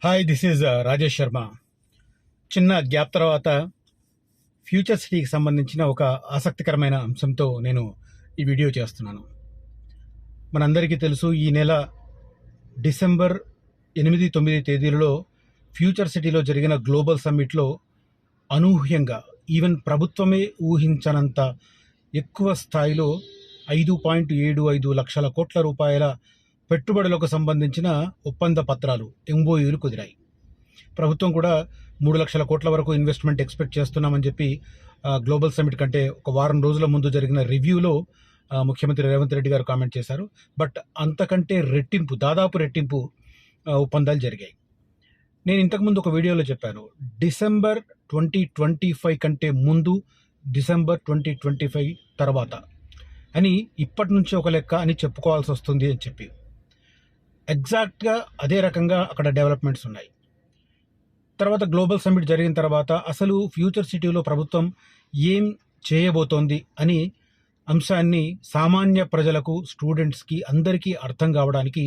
Hi, this is Rajesh Sharma. చిన్న gap తర్వాత future సిటీకి సంబంధించిన ఒక ఆసక్తికరమైన అంశంతో నేను ఈ వీడియో చేస్తున్నాను. మనందరికీ తెలుసు, ఈ నెల డిసెంబర్ 8-9 తేదీలలో ఫ్యూచర్ సిటీలో జరిగిన గ్లోబల్ సమ్మిట్లో అనూహ్యంగా ఈవెన్ ప్రభుత్వమే ఊహించనంత ఎక్కువ స్థాయిలో 5.75 లక్షల కోట్ల రూపాయల పెట్టుబడులకు సంబంధించిన ఒప్పంద పత్రాలు ఎంఓయూలు కుదిరాయి. ప్రభుత్వం కూడా 3 లక్షల కోట్ల వరకు ఇన్వెస్ట్మెంట్ ఎక్స్పెక్ట్ చేస్తున్నామని చెప్పి గ్లోబల్ సమిట్ కంటే ఒక వారం రోజుల ముందు జరిగిన రివ్యూలో ముఖ్యమంత్రి రేవంత్ రెడ్డి గారు కామెంట్ చేశారు. బట్ అంతకంటే దాదాపు రెట్టింపు ఒప్పందాలు జరిగాయి. నేను ఇంతకుముందు ఒక వీడియోలో చెప్పాను, డిసెంబర్ 2025 కంటే ముందు, డిసెంబర్ 2025 తర్వాత అని ఇప్పటి నుంచి ఒక లెక్క అని చెప్పుకోవాల్సి వస్తుంది అని చెప్పి. ఎగ్జాక్ట్గా అదే రకంగా అక్కడ డెవలప్మెంట్స్ ఉన్నాయి. తర్వాత గ్లోబల్ సమ్మిట్ జరిగిన తర్వాత అసలు ఫ్యూచర్ సిటీలో ప్రభుత్వం ఏం చేయబోతోంది అని అంశాన్ని సామాన్య ప్రజలకు, స్టూడెంట్స్కి అందరికీ అర్థం కావడానికి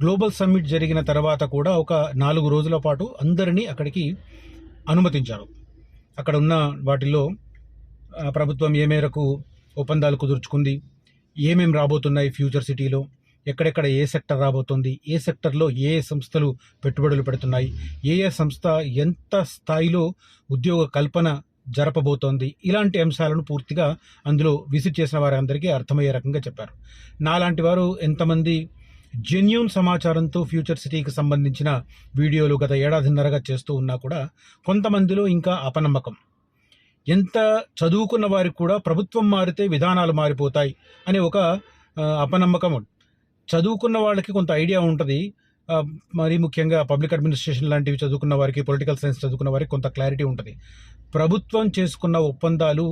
గ్లోబల్ సమ్మిట్ జరిగిన తర్వాత కూడా ఒక 4 రోజుల పాటు అందరినీ అక్కడికి అనుమతించారు. అక్కడ ఉన్న వాటిల్లో ప్రభుత్వం ఏ మేరకు ఒప్పందాలు కుదుర్చుకుంది, ఏమేమి రాబోతున్నాయి ఫ్యూచర్ సిటీలో, ఎక్కడెక్కడ ఏ సెక్టర్ రాబోతుంది, ఏ సెక్టర్లో ఏ సంస్థలు పెట్టుబడులు పెడుతున్నాయి, ఏ సంస్థ ఎంత స్థాయిలో ఉద్యోగ కల్పన జరపబోతోంది, ఇలాంటి అంశాలను పూర్తిగా అందులో విజిట్ చేసిన వారందరికీ అర్థమయ్యే రకంగా చెప్పారు. నాలాంటి వారు ఎంతమంది జెన్యూన్ సమాచారంతో ఫ్యూచర్ సిటీకి సంబంధించిన వీడియోలు గత ఏడాదిన్నరగా చేస్తూ ఉన్నా కూడా కొంతమందిలో ఇంకా అపనమ్మకం. ఎంత చదువుకున్న వారికి కూడా ప్రభుత్వం మారితే విధానాలు మారిపోతాయి అనే ఒక అపనమ్మకం. చదువుకున్న వాళ్ళకి కొంత ఐడియా ఉంటుంది, మరీ ముఖ్యంగా పబ్లిక్ అడ్మినిస్ట్రేషన్ లాంటివి చదువుకున్న వారికి, పొలిటికల్ సైన్స్ చదువుకున్న వారికి కొంత క్లారిటీ ఉంటుంది. ప్రభుత్వం చేసుకున్న ఒప్పందాలు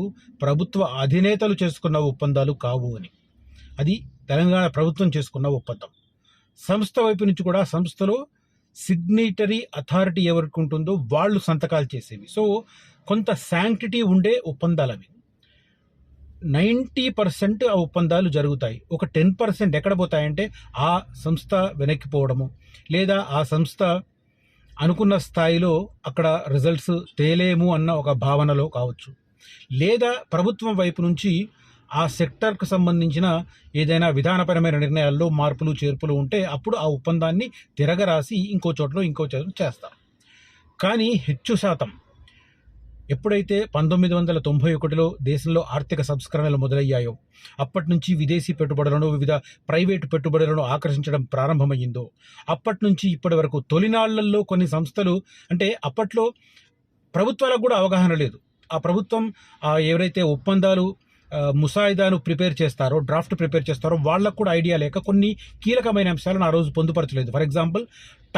ప్రభుత్వ అధినేతలు చేసుకున్న ఒప్పందాలు కావు అని. అది తెలంగాణ ప్రభుత్వం చేసుకున్న ఒప్పందం. సంస్థ వైపు నుంచి కూడా సంస్థలో సిగ్నేటరీ అథారిటీ ఎవరికి ఉంటుందో వాళ్ళు సంతకాలు చేసేవి. సో కొంత శాంక్టిటీ ఉండే ఒప్పందాలు అవి. 90% ఆ ఒప్పందాలు జరుగుతాయి. ఒక 10% ఎక్కడ పోతాయంటే ఆ సంస్థ వెనక్కిపోవడము, లేదా ఆ సంస్థ అనుకున్న స్థాయిలో అక్కడ రిజల్ట్స్ తేలేము అన్న ఒక భావనలో కావచ్చు, లేదా ప్రభుత్వం వైపు నుంచి ఆ సెక్టర్కు సంబంధించిన ఏదైనా విధానపరమైన నిర్ణయాల్లో మార్పులు చేర్పులు ఉంటే అప్పుడు ఆ ఒప్పందాన్ని తిరగరాసి ఇంకో చోటలో చేస్తారు. కానీ ಹೆಚ್ಚು శాతం ఎప్పుడైతే 1991లో దేశంలో ఆర్థిక సంస్కరణలు మొదలయ్యాయో, అప్పటి నుంచి విదేశీ పెట్టుబడులను, వివిధ ప్రైవేటు పెట్టుబడులను ఆకర్షించడం ప్రారంభమయ్యిందో, అప్పటి నుంచి ఇప్పటి వరకు తొలినాళ్లలో కొన్ని సంస్థలు, అంటే అప్పట్లో ప్రభుత్వాలకు కూడా అవగాహన లేదు. ఆ ప్రభుత్వం ఎవరైతే ఒప్పందాలు ముసాయిదాను ప్రిపేర్ చేస్తారో, డ్రాఫ్ట్ ప్రిపేర్ చేస్తారో వాళ్ళకు కూడా ఐడియా లేక కొన్ని కీలకమైన అంశాలను ఆ రోజు పొందుపరచలేదు. For example,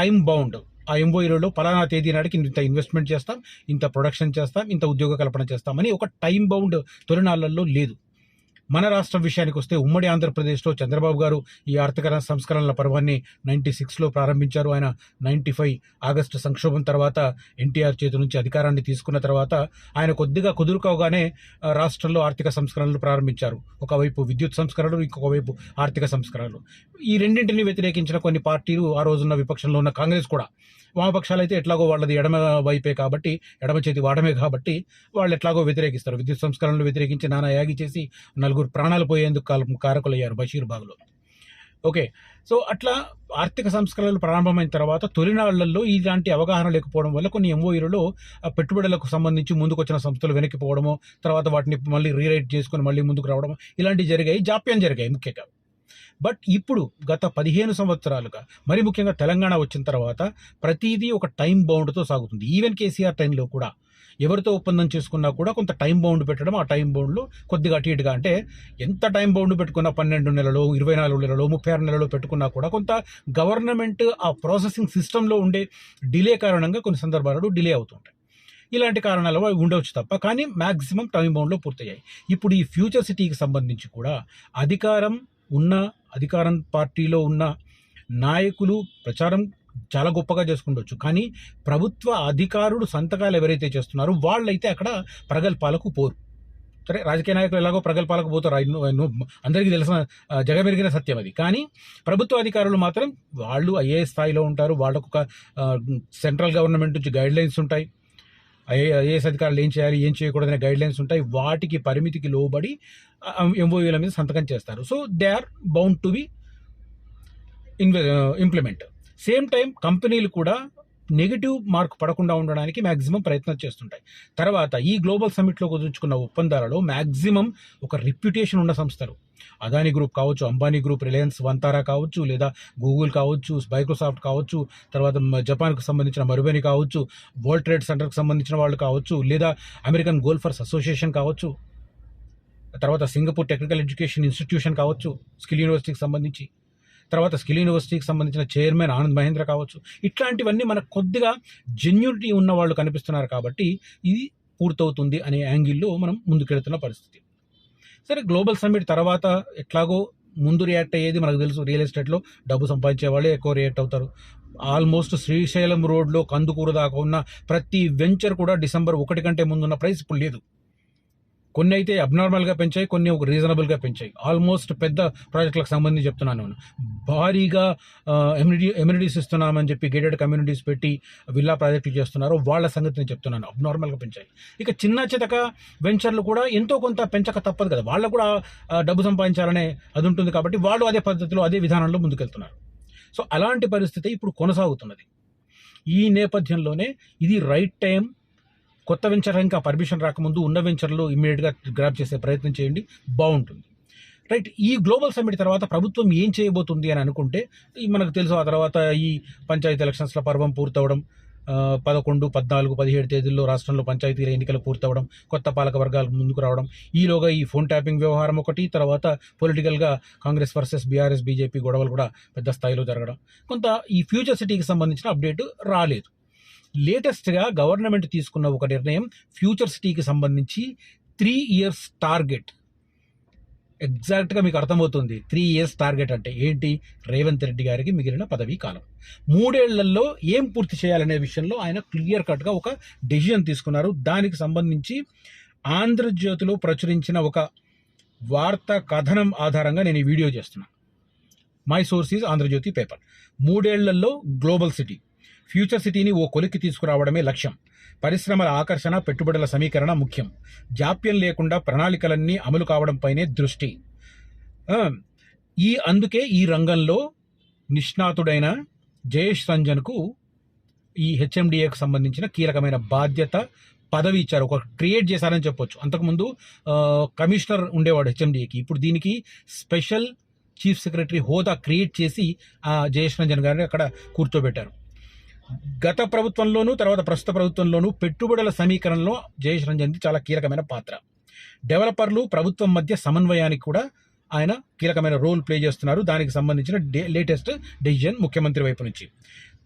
time bound. ఆ ఎంఓయూలో పలానా తేదీ నాటికి ఇంత ఇన్వెస్ట్మెంట్ చేస్తాం, ఇంత ప్రొడక్షన్ చేస్తాం, ఇంత ఉద్యోగ కల్పన చేస్తామని ఒక టైం బౌండ్ తొలినాళ్లలో లేదు. మన రాష్ట్రం విషయానికి వస్తే, ఉమ్మడి ఆంధ్రప్రదేశ్లో చంద్రబాబు గారు ఈ ఆర్థిక సంస్కరణల పర్వాన్ని 96లో ప్రారంభించారు. ఆయన 95 ఆగస్టు సంక్షోభం తర్వాత ఎన్టీఆర్ చేతి నుంచి అధికారాన్ని తీసుకున్న తర్వాత ఆయన కొద్దిగా కుదురుకోగానే రాష్ట్రంలో ఆర్థిక సంస్కరణలు ప్రారంభించారు. ఒకవైపు విద్యుత్ సంస్కరణలు, ఇంకొక వైపు ఆర్థిక సంస్కరణలు. ఈ రెండింటిని వ్యతిరేకించిన కొన్ని పార్టీలు, ఆ రోజున్న విపక్షంలో ఉన్న కాంగ్రెస్ కూడా, వామపక్షాలు అయితే ఎట్లాగో వాళ్ళది ఎడమ వైపే కాబట్టి, ఎడమ చేతి వాడమే కాబట్టి వాళ్ళు ఎట్లాగో వ్యతిరేకిస్తారు. విద్యుత్ సంస్కరణలు వ్యతిరేకించి నానా యాగి చేసి 4 ప్రాణాలు పోయేందుకు కారకులయ్యారు బషీర్బాగ్లో. ఓకే, సో అట్లా ఆర్థిక సంస్కరణలు ప్రారంభమైన తర్వాత తొలినాళ్లలో ఇలాంటి అవగాహన లేకపోవడం వల్ల కొన్ని ఎంఓయూలలో పెట్టుబడులకు సంబంధించి ముందుకొచ్చిన సంస్థలు వెనక్కిపోవడము, తర్వాత వాటిని మళ్ళీ రీరైట్ చేసుకుని మళ్ళీ ముందుకు రావడం, ఇలాంటివి జరిగాయి. జాప్యం జరిగాయి ముఖ్యంగా. బట్ ఇప్పుడు గత 15 సంవత్సరాలుగా, మరి ముఖ్యంగా తెలంగాణ వచ్చిన తర్వాత ప్రతిదీ ఒక టైం బౌండ్తో సాగుతుంది. ఈవెన్ కేసీఆర్ టైంలో కూడా ఎవరితో ఒప్పందం చేసుకున్నా కూడా కొంత టైం బౌండ్ పెట్టడం, ఆ టైం బౌండ్లో కొద్దిగా అటు ఇటుగా, అంటే ఎంత టైం బౌండ్ పెట్టుకున్నా 12 నెలలో, 24 నెలలో, 36 నెలలో పెట్టుకున్నా కూడా కొంత గవర్నమెంట్ ఆ ప్రాసెసింగ్ సిస్టంలో ఉండే డిలే కారణంగా కొన్ని సందర్భాలలో డిలే అవుతుంటాయి. ఇలాంటి కారణాల వల్ల ఉండవచ్చు తప్ప, కానీ మ్యాక్సిమం టైం బౌండ్లో పూర్తయ్యాయి. ఇప్పుడు ఈ ఫ్యూచర్ సిటీకి సంబంధించి కూడా అధికారం పార్టీలో ఉన్న నాయకులు ప్రచారం చాలా గొప్పగా చేసుకుండొచ్చు, కానీ ప్రభుత్వ అధికారులు సంతకాలు ఎవరైతే చేస్తున్నారో వాళ్ళైతే అక్కడ ప్రగల్భాలకు పోరు. సరే రాజకీయ నాయకులు ఎలాగో ప్రగల్భాలకు పోతారు, అందరికీ తెలిసిన జగమెరిగిన సత్యం అది. కానీ ప్రభుత్వ అధికారులు మాత్రం వాళ్ళు ఐఏఎస్ స్థాయిలో ఉంటారు, వాళ్ళకు ఒక సెంట్రల్ గవర్నమెంట్ నుంచి గైడ్ లైన్స్ ఉంటాయి, ఐఏఎస్ అధికారులు ఏం చేయాలి ఏం చేయకూడదనే గైడ్ లైన్స్ ఉంటాయి, వాటికి పరిమితికి లోబడి ఎంఓయూల మీద సంతకం చేస్తారు. So they are bound to be implement. Same time కంపెనీలు కూడా నెగిటివ్ మార్క్ పడకుండా ఉండడానికి మ్యాక్సిమం ప్రయత్నం చేస్తుంటాయి. తర్వాత ఈ గ్లోబల్ సమ్మిట్లో కుదుర్చుకున్న ఒప్పందాలలో మ్యాక్సిమం ఒక రిప్యుటేషన్ ఉన్న సంస్థలు, అదానీ గ్రూప్ కావచ్చు, అంబానీ గ్రూప్, రిలయన్స్ వంతారా కావచ్చు, లేదా గూగుల్ కావచ్చు, మైక్రోసాఫ్ట్ కావచ్చు, తర్వాత జపాన్కు సంబంధించిన మరుబెని కావచ్చు, వరల్డ్ ట్రేడ్ సెంటర్కి సంబంధించిన వాళ్ళు కావచ్చు, లేదా అమెరికన్ గోల్ఫర్స్ అసోసియేషన్ కావచ్చు, తర్వాత సింగపూర్ టెక్నికల్ ఎడ్యుకేషన్ ఇన్స్టిట్యూషన్ కావచ్చు స్కిల్ యూనివర్సిటీకి సంబంధించి, తర్వాత స్కిల్ యూనివర్సిటీకి సంబంధించిన చైర్మన్ ఆనంద్ మహేంద్ర కావచ్చు. ఇట్లాంటివన్నీ మనకు కొద్దిగా జెన్యూనిటీ ఉన్న వాళ్ళు కనిపిస్తున్నారు కాబట్టి ఇది పూర్తవుతుంది అనే యాంగిల్లో మనం ముందుకెళ్తున్న పరిస్థితి. సరే, గ్లోబల్ సమ్మిట్ తర్వాత ఎట్లాగో ముందు రియాక్ట్ అయ్యేది మనకు తెలుసు, రియల్ ఎస్టేట్లో డబ్బు సంపాదించే వాళ్ళే ఎక్కువ రియాక్ట్ అవుతారు. ఆల్మోస్ట్ శ్రీశైలం రోడ్లో కందుకూరు దాకా ఉన్న ప్రతి వెంచర్ కూడా డిసెంబర్ 1 కంటే ముందున్న ప్రైస్ ఇప్పుడు లేదు. కొన్ని అయితే అబ్నార్మల్గా పెంచాయి, కొన్ని ఒక రీజనబుల్గా పెంచాయి. ఆల్మోస్ట్ పెద్ద ప్రాజెక్టులకు సంబంధించి చెప్తున్నాను, భారీగా ఎమ్యూనిటీస్ ఇస్తున్నామని చెప్పి గేటెడ్ కమ్యూనిటీస్ పెట్టి విల్లా ప్రాజెక్టులు చేస్తున్నారు, వాళ్ళ సంగతి నేను చెప్తున్నాను, అబ్నార్మల్గా పెంచాయి. ఇక చిన్న చితక వెంచర్లు కూడా ఎంతో కొంత పెంచక తప్పదు కదా, వాళ్ళకు కూడా డబ్బు సంపాదించాలనే అది ఉంటుంది కాబట్టి వాళ్ళు అదే పద్ధతిలో అదే విధానంలో ముందుకెళ్తున్నారు. సో అలాంటి పరిస్థితి ఇప్పుడు కొనసాగుతున్నది. ఈ నేపథ్యంలోనే ఇది రైట్ టైం. కొత్త వెంచర్ ఇంకా పర్మిషన్ రాకముందు ఉన్న వెంచర్లు ఇమ్మీడియట్గా గ్రాప్ చేసే ప్రయత్నం చేయండి, బాగుంటుంది. రైట్, ఈ గ్లోబల్ సమ్మిట్ తర్వాత ప్రభుత్వం ఏం చేయబోతుంది అని అనుకుంటే మనకు తెలుసు. ఆ తర్వాత ఈ పంచాయతీ ఎలక్షన్స్ల పర్వం పూర్తవడం, 11, 14, 17 తేదీల్లో రాష్ట్రంలో పంచాయతీల ఎన్నికలు పూర్తవడం, కొత్త పాలక వర్గాలు ముందుకు రావడం, ఈలోగా ఈ ఫోన్ ట్యాపింగ్ వ్యవహారం ఒకటి, తర్వాత పొలిటికల్గా కాంగ్రెస్ వర్సెస్ బీఆర్ఎస్ బీజేపీ గొడవలు కూడా పెద్ద స్థాయిలో జరగడం, కొంత ఈ ఫ్యూచర్ సిటీకి సంబంధించిన అప్డేట్ రాలేదు. లేటెస్ట్గా గవర్నమెంట్ తీసుకున్న ఒక నిర్ణయం, ఫ్యూచర్ సిటీకి సంబంధించి 3 years టార్గెట్. ఎగ్జాక్ట్గా మీకు అర్థమవుతుంది 3 years టార్గెట్ అంటే ఏంటి. రేవంత్ రెడ్డి గారికి మిగిలిన పదవీ కాలం 3 ఏళ్లలో ఏం పూర్తి చేయాలనే విషయంలో ఆయన క్లియర్ కట్గా ఒక డెసిజన్ తీసుకున్నారు. దానికి సంబంధించి ఆంధ్రజ్యోతిలో ప్రచురించిన ఒక వార్తా కథనం ఆధారంగా నేను ఈ వీడియో చేస్తున్నాను. My source is Andhrajyothi paper. 3 ఏళ్లలో గ్లోబల్ సిటీ, ఫ్యూచర్ సిటీని ఓ కొలిక్కి తీసుకురావడమే లక్ష్యం. పరిశ్రమల ఆకర్షణ, పెట్టుబడుల సమీకరణ ముఖ్యం. జాప్యం లేకుండా ప్రణాళికలన్నీ అమలు కావడంపైనే దృష్టి. అందుకే ఈ రంగంలో నిష్ణాతుడైన జయేష్ రంజన్కు ఈ హెచ్ఎండిఏకు సంబంధించిన కీలకమైన బాధ్యత, పదవి ఇచ్చారు. ఒక క్రియేట్ చేశారని చెప్పొచ్చు. అంతకుముందు కమిషనర్ ఉండేవాడు హెచ్ఎండిఏకి, ఇప్పుడు దీనికి స్పెషల్ చీఫ్ సెక్రటరీ హోదా క్రియేట్ చేసి జయేష్ రంజన్ గారిని అక్కడ కూర్చోబెట్టారు. గత ప్రభుత్వంలోనూ తర్వాత ప్రస్తుత ప్రభుత్వంలోనూ పెట్టుబడుల సమీకరణలో జయేష్ రంజన్ది చాలా కీలకమైన పాత్ర. డెవలపర్లు ప్రభుత్వం మధ్య సమన్వయానికి కూడా ఆయన కీలకమైన రోల్ ప్లే చేస్తున్నారు. దానికి సంబంధించిన లేటెస్ట్ డెసిజన్ ముఖ్యమంత్రి వైపు నుంచి.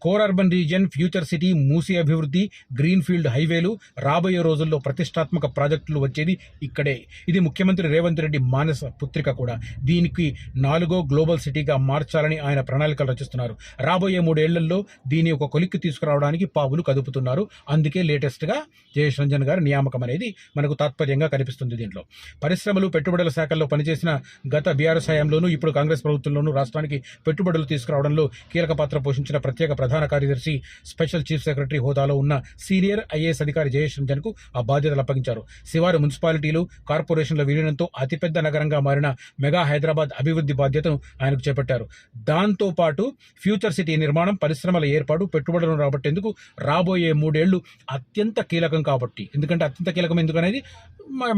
Core urban region, future city, Musi అభివృద్ధి, గ్రీన్ఫీల్డ్ హైవేలు, రాబోయే రోజుల్లో ప్రతిష్టాత్మక ప్రాజెక్టులు వచ్చేది ఇక్కడే. ఇది ముఖ్యమంత్రి రేవంత్ రెడ్డి మానస పుత్రిక కూడా. దీనికి 4వ గ్లోబల్ సిటీగా మార్చాలని ఆయన ప్రణాళికలు రచిస్తున్నారు. రాబోయే 3 ఏళ్లలో దీని ఒక కొలిక్కి తీసుకురావడానికి పావులు కదుపుతున్నారు. అందుకే లేటెస్ట్గా జయేష్ రంజన్ గారి నియామకం అనేది మనకు తాత్పర్యంగా కనిపిస్తుంది. దీంట్లో పరిశ్రమలు, పెట్టుబడుల శాఖల్లో పనిచేసిన గత బీఆర్ఎస్ హయాంలోనూ ఇప్పుడు కాంగ్రెస్ ప్రభుత్వంలోనూ రాష్ట్రానికి పెట్టుబడులు తీసుకురావడంలో కీలక పాత్ర పోషించిన ప్రత్యేక ప్రధాన కార్యదర్శి, స్పెషల్ చీఫ్ సెక్రటరీ హోదాలో ఉన్న సీనియర్ ఐఏఎస్ అధికారి జయేష్ రంజన్కు ఆ బాధ్యతలు అప్పగించారు. శివారు మున్సిపాలిటీలు, కార్పొరేషన్ల విలీనంతో అతిపెద్ద నగరంగా మారిన మెగా హైదరాబాద్ అభివృద్ధి బాధ్యతను ఆయనకు చేపట్టారు. దాంతోపాటు ఫ్యూచర్ సిటీ నిర్మాణం, పరిశ్రమల ఏర్పాటు, పెట్టుబడులను రాబట్టేందుకు రాబోయే 3 ఏళ్లు అత్యంత కీలకం కాబట్టి. ఎందుకంటే అత్యంత కీలకం ఎందుకనేది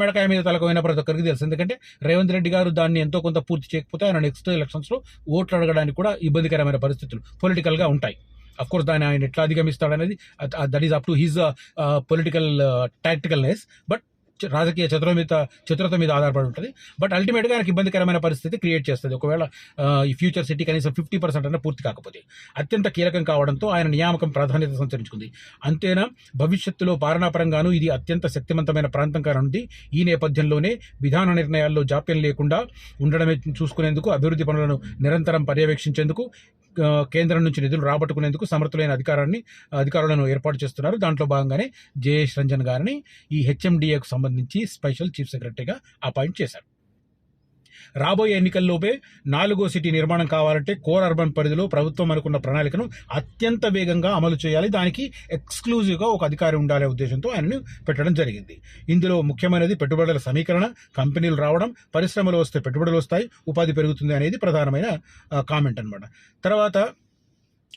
మెడకాయ మీద తలకమైన ప్రతి ఒక్కరికి తెలుసు. ఎందుకంటే రేవంత్ రెడ్డి గారు దాన్ని ఎంతో కొంత పూర్తి చేయకపోతే ఆయన నెక్స్ట్ ఎలక్షన్స్లో ఓట్లు అడగడానికి కూడా ఇబ్బందికరమైన పరిస్థితులు పొలిటికల్గా ఉంటాయి. అఫ్ కోర్స్ దాన్ని ఆయన ఎట్లా అధిగమిస్తాడనేది that is up to his political tacticalness. But రాజకీయ చతురత మీద ఆధారపడి ఉంటుంది. బట్ అల్టిమేట్గా ఆయనకు ఇబ్బందికరమైన పరిస్థితి క్రియేట్ చేస్తుంది ఒకవేళ ఈ ఫ్యూచర్ సిటీ కనీసం 50% అన్న పూర్తి కాకపోతే. అత్యంత కీలకం కావడంతో ఆయన నియామకం ప్రాధాన్యత సంతరించుకుంది. అంతేనా, భవిష్యత్తులో పాలనాపరంగానూ ఇది అత్యంత శక్తివంతమైన ప్రాంతం కానుంది. ఈ నేపథ్యంలోనే విధాన నిర్ణయాల్లో జాప్యం లేకుండా ఉండడమే చూసుకునేందుకు, అభివృద్ధి పనులను నిరంతరం పర్యవేక్షించేందుకు కేంద్రం నుంచి నిధులు రాబట్టుకునేందుకు సమర్థులైన అధికారులను ఏర్పాటు చేస్తున్నారు. దాంట్లో భాగంగానే జయేష్ రంజన్ గారిని ఈ హెచ్ఎండిఏకు సంబంధించి స్పెషల్ చీఫ్ సెక్రటరీగా అపాయింట్ చేశారు. రాబోయే ఎన్నికల్లోపే 4వ సిటీ నిర్మాణం కావాలంటే కోర్ అర్బన్ పరిధిలో ప్రభుత్వం అనుకున్న ప్రణాళికను అత్యంత వేగంగా అమలు చేయాలి. దానికి ఎక్స్క్లూజివ్గా ఒక అధికారి ఉండాలనే ఉద్దేశంతో ఆయనను పెట్టడం జరిగింది. ఇందులో ముఖ్యమైనది పెట్టుబడుల సమీకరణ, కంపెనీలు రావడం, పరిశ్రమలు వస్తే పెట్టుబడులు వస్తాయి, ఉపాధి పెరుగుతుంది అనేది ప్రధానమైన కామెంట్ అనమాట. తర్వాత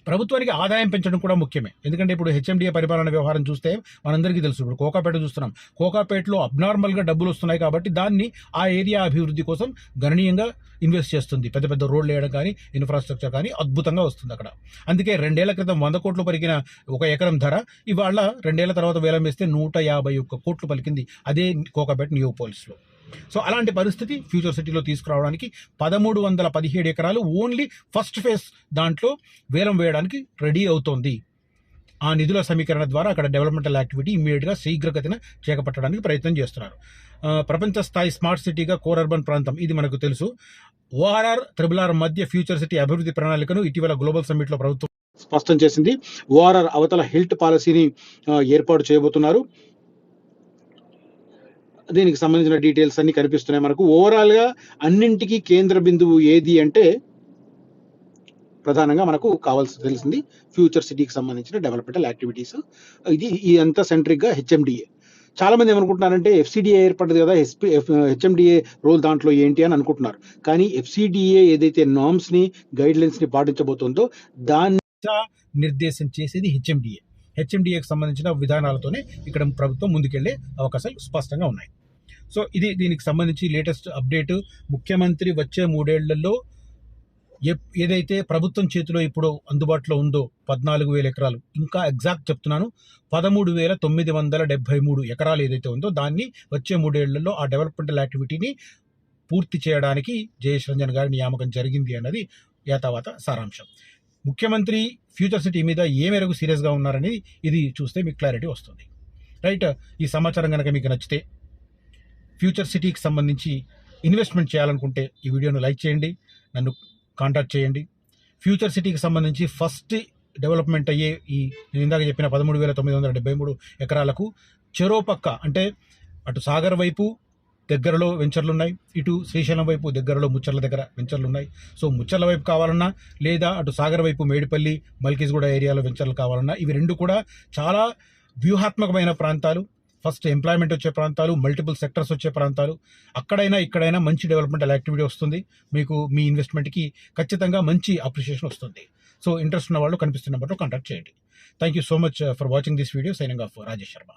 ప్రభుత్వానికి ఆదాయం పెంచడం కూడా ముఖ్యమే. ఎందుకంటే ఇప్పుడు హెచ్ఎండిఏ పరిపాలన వ్యవహారం చూస్తే మనందరికీ తెలుసు. ఇప్పుడు కోకాపేట చూస్తున్నాం. కోకాపేటలో అబ్నార్మల్గా డబ్బులు వస్తున్నాయి కాబట్టి దాన్ని ఆ ఏరియా అభివృద్ధి కోసం గణనీయంగా ఇన్వెస్ట్ చేస్తుంది. పెద్ద పెద్ద రోడ్లు వేయడం కానీ, ఇన్ఫ్రాస్ట్రక్చర్ కానీ అద్భుతంగా వస్తుంది అక్కడ. అందుకే 2 ఏళ్ల క్రితం 100 కోట్లు పలికిన ఒక ఎకరం ధర ఇవాళ 2 ఏళ్ల తర్వాత వేలం వేస్తే 151 కోట్లు పలికింది. అదే కోకాపేట నియోపోలిస్లో. సో అలాంటి పరిస్థితి ఫ్యూచర్ సిటీలో తీసుకురావడానికి 1317 ఎకరాలు ఓన్లీ ఫస్ట్ ఫేజ్ దాంట్లో వేలం వేయడానికి రెడీ అవుతోంది. ఆ నిధుల సమీకరణ ద్వారా అక్కడ డెవలప్మెంటల్ యాక్టివిటీ ఇమ్మీడియట్గా శీఘ్రగతిన చేపట్టడానికి ప్రయత్నం చేస్తున్నారు. ప్రపంచ స్థాయి స్మార్ట్ సిటీగా కోర్ అర్బన్ ప్రాంతం ఇది మనకు తెలుసు. ఓఆర్ఆర్, RRR మధ్య ఫ్యూచర్ సిటీ అభివృద్ధి ప్రణాళికను ఇటీవల గ్లోబల్ సమ్మిట్లో ప్రభుత్వం స్పష్టం చేసింది. ఓఆర్ఆర్ అవతల హిల్ట్ పాలసీని ఏర్పాటు చేయబోతున్నారు. దీనికి సంబంధించిన డీటెయిల్స్ అన్ని కనిపిస్తున్నాయి మనకు. ఓవరాల్గా అన్నింటికీ కేంద్ర బిందువు ఏది అంటే ప్రధానంగా మనకు కావాల్సి తెలిసింది ఫ్యూచర్ సిటీకి సంబంధించిన డెవలప్మెంటల్ యాక్టివిటీస్. ఇదంతా సెంట్రిక్గా హెచ్ఎండిఏ. చాలా మంది ఏమనుకుంటున్నారంటే ఎఫ్సిడిఏ ఏర్పడ్డది కదా, హెచ్ఎండిఏ రోల్ దాంట్లో ఏంటి అని అనుకుంటున్నారు. కానీ ఎఫ్సిడిఏ ఏదైతే నామ్స్ని, గైడ్లైన్స్ని పాటించబోతుందో దాన్ని నిర్దేశం చేసేది హెచ్ఎండిఏ. హెచ్ఎండిఏకి సంబంధించిన విధానాలతోనే ఇక్కడ ప్రభుత్వం ముందుకెళ్లే అవకాశాలు స్పష్టంగా ఉన్నాయి. సో దీనికి సంబంధించి లేటెస్ట్ అప్డేట్. ముఖ్యమంత్రి వచ్చే 3 ఏళ్లలో ఏదైతే ప్రభుత్వం చేతిలో ఇప్పుడు అందుబాటులో ఉందో 14,000 ఎకరాలు, ఇంకా ఎగ్జాక్ట్ చెప్తున్నాను 13,973 ఎకరాలు ఏదైతే ఉందో దాన్ని వచ్చే 3 ఏళ్లలో ఆ డెవలప్మెంటల్ యాక్టివిటీని పూర్తి చేయడానికి జయేష్ రంజన్ గారి నియామకం జరిగింది అన్నది యాతావాత సారాంశం. ముఖ్యమంత్రి ఫ్యూచర్ సిటీ మీద ఏ మేరకు సీరియస్గా ఉన్నారని ఇది చూస్తే మీకు క్లారిటీ వస్తుంది. రైట్. ఈ సమాచారం కనుక మీకు నచ్చితే ఫ్యూచర్ సిటీకి సంబంధించి ఇన్వెస్ట్మెంట్ చేయాలనుకుంటే ఈ వీడియోను లైక్ చేయండి, నన్ను కాంటాక్ట్ చేయండి. ఫ్యూచర్ సిటీకి సంబంధించి ఫస్ట్ డెవలప్మెంట్ అయ్యే నేను ఇందాక చెప్పిన 13,973 ఎకరాలకు చెరో పక్క అంటే అటు సాగర్ వైపు దగ్గరలో వెంచర్లు ఉన్నాయి, ఇటు శ్రీశైలం వైపు దగ్గరలో ముచ్చర్ల దగ్గర వెంచర్లు ఉన్నాయి. సో ముచ్చర్ల వైపు కావాలన్నా లేదా అటు సాగర్ వైపు మేడిపల్లి, మల్కీజ్గూడ ఏరియాలో వెంచర్లు కావాలన్నా ఇవి రెండు కూడా చాలా వ్యూహాత్మకమైన ప్రాంతాలు. ఫస్ట్ ఎంప్లాయ్మెంట్ వచ్చే ప్రాంతాలు, మల్టిపుల్ సెక్టర్స్ వచ్చే ప్రాంతాలు. అక్కడైనా ఇక్కడైనా మంచి డెవలప్మెంటల్ యాక్టివిటీ వస్తుంది. మీకు మీ ఇన్వెస్ట్మెంట్కి ఖచ్చితంగా మంచి అప్రిషియేషన్ వస్తుంది. సో ఇంట్రెస్ట్ ఉన్న వాళ్ళు కనిపిస్తున్న బట్టి కాంటాక్ట్ చేయండి. Thank you so much for watching this video. Signing off Rajesh Sharma.